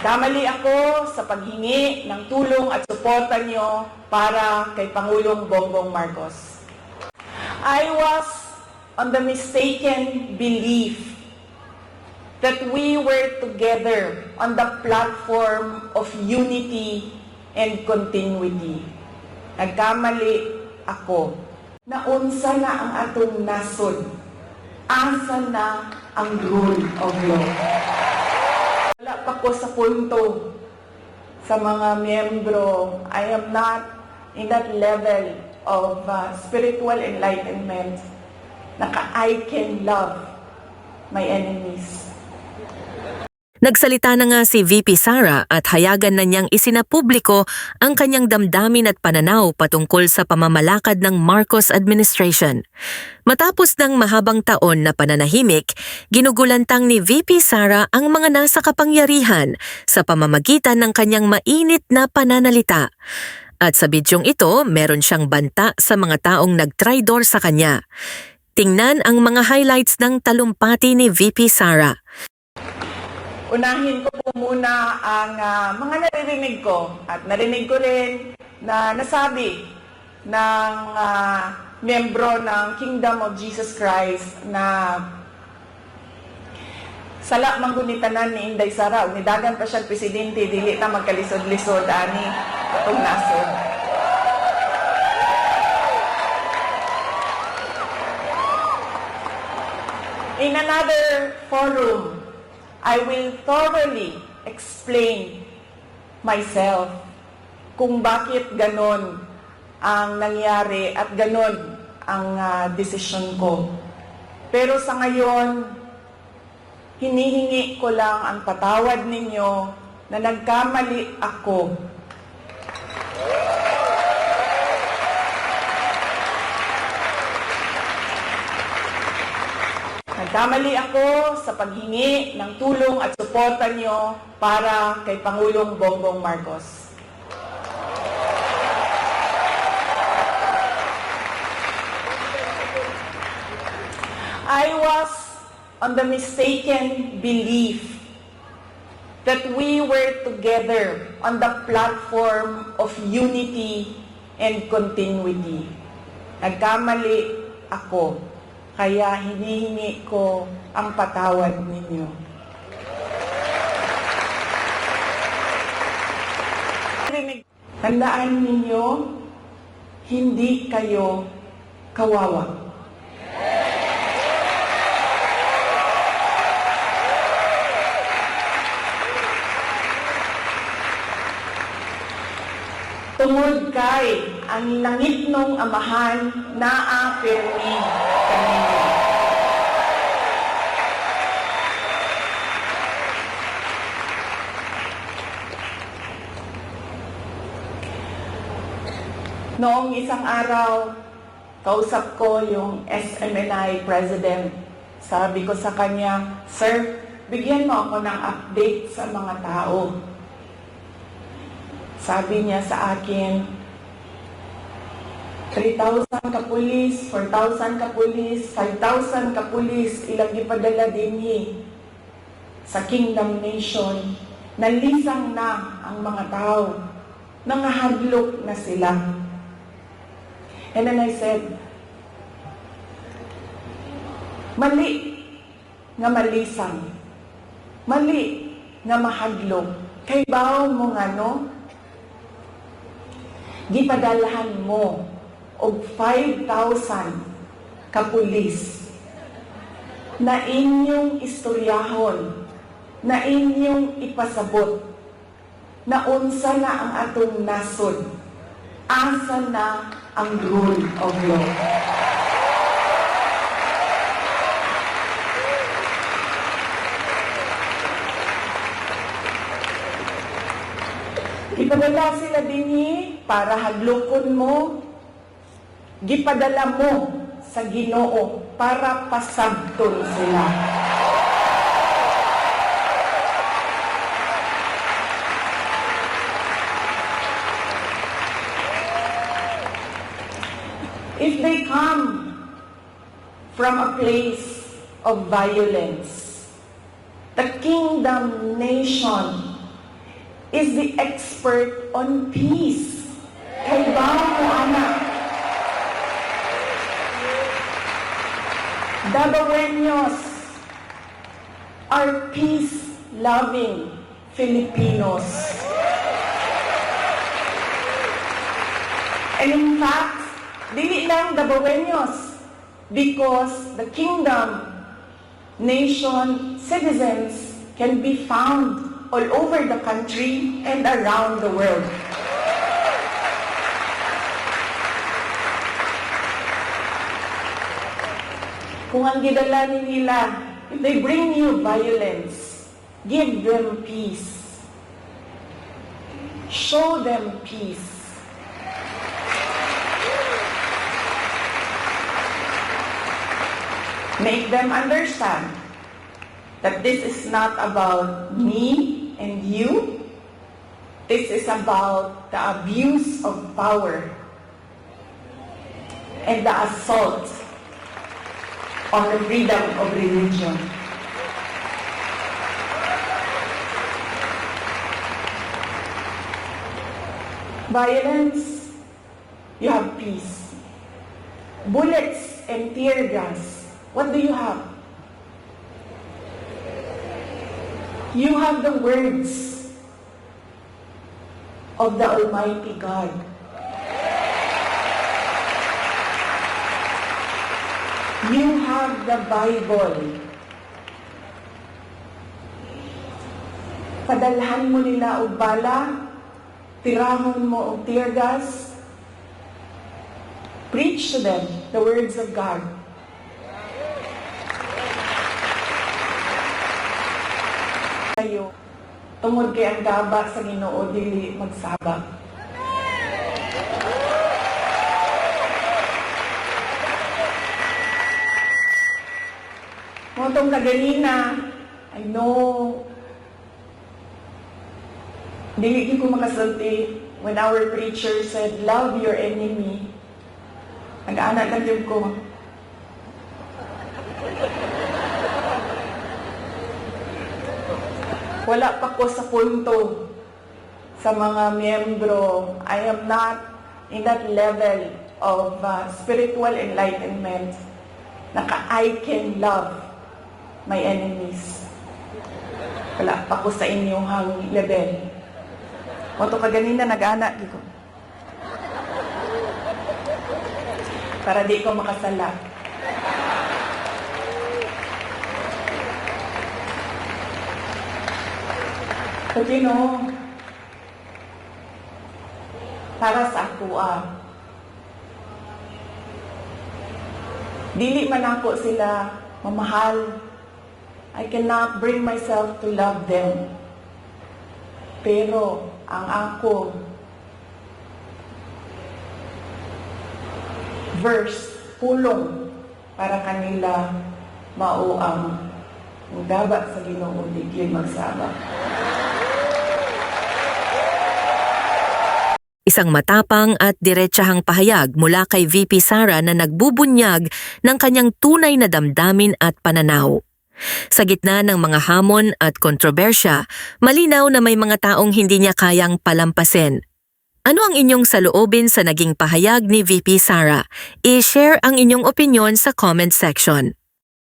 Nagkamali ako sa paghingi ng tulong at suporta niyo para kay Pangulong Bongbong Marcos. I was on the mistaken belief that we were together on the platform of unity and continuity. Nagkamali ako. Naunsa na ang atong nasod. Asa na ang rule of law. Wala pa ko sa punto sa mga miyembro. I am not in that level of spiritual enlightenment na I can love my enemies. Nagsalita na nga si VP Sara at hayagan na niyang isinapubliko ang kanyang damdamin at pananaw patungkol sa pamamalakad ng Marcos administration. Matapos ng mahabang taon na pananahimik, ginugulantang ni VP Sara ang mga nasa kapangyarihan sa pamamagitan ng kanyang mainit na pananalita. At sa bidyong ito, meron siyang banta sa mga taong nagtraidor sa kanya. Tingnan ang mga highlights ng talumpati ni VP Sara. Unahin ko po muna ang mga naririnig ko at narinig ko rin na nasabi ng miyembro ng Kingdom of Jesus Christ na sala manggunitanan ni Inday Sara, unidagan pa siya presidente, dili na magkalisod-lisod ani atong nasod. In another forum, I will thoroughly explain myself kung bakit ganon ang nangyari at ganon ang desisyon ko. Pero sa ngayon, hinihingi ko lang ang patawad ninyo na nagkamali ako. Nagkamali ako sa paghingi ng tulong at suporta niyo para kay Pangulong Bongbong Marcos. I was on the mistaken belief that we were together on the platform of unity and continuity. Nagkamali ako. Kaya hinihingi ko ang patawad ninyo. Tandaan ninyo, hindi kayo kawawa. Tungod kay ang langit nung amahan naa pirmi kanino. Noong isang araw, kausap ko yung SMNI President. Sabi ko sa kanya, "Sir, bigyan mo ako ng update sa mga tao." Sabi niya sa akin, 3,000 ka pulis, 4,000 ka pulis, 5,000 ka pulis, ilang ipadala dinhi sa Kingdom Nation. Nalisang na ang mga tao. Nangahadlok na sila. And then I said, mali nga malisang. Mali nga mahadlok. Kay baon mo nga no? Gipadalahan mo og 5,000 kapulis na inyong istoryahon, na inyong ipasabot, na unsa na ang atong nasod, asa na ang rule of law. Ipadala sila dinhi para hadlokon mo, gipadala mo sa Ginoo para pasabton sila. If they come from a place of violence, the Kingdom Nation is the expert on peace. Kay ba mo, anak? Davaoenos are peace-loving Filipinos. And in fact, dili lang Davaoenos, because the kingdom, nation, citizens can be found all over the country and around the world. Kung ang gidala nila, if they bring you violence, give them peace. Show them peace. Make them understand that this is not about me and you. This is about the abuse of power and the assault on the freedom of religion. Violence, you have peace. Bullets and tear gas, what do you have? You have the words of the Almighty God. You have the Bible. Padalhan mo nila og bala, tirahon mo og tear gas. Preach to them the words of God. Kayo, tungod kay ang gaba sa Ginoo dili magsabak. Motong kaganina, I know, dili ko makasulti when our preacher said, love your enemy. Nag-anak lang yun ko. Wala pa ko sa punto sa mga miyembro. I am not in that level of spiritual enlightenment. I can love my enemies. Wala pa ko sa inyong level. Moto kaganina nag-anak ko. Para di ko makasala. But you know, para sa ako dili man ako sila mamahal. I cannot bring myself to love them. Pero ang ako verse, pulong para kanila mao ang dapat sa Ginoo di magsabak. Isang matapang at diretsahang pahayag mula kay VP Sara na nagbubunyag ng kanyang tunay na damdamin at pananaw. Sa gitna ng mga hamon at kontrobersya, malinaw na may mga taong hindi niya kayang palampasin. Ano ang inyong saloobin sa naging pahayag ni VP Sara? I-share ang inyong opinyon sa comment section.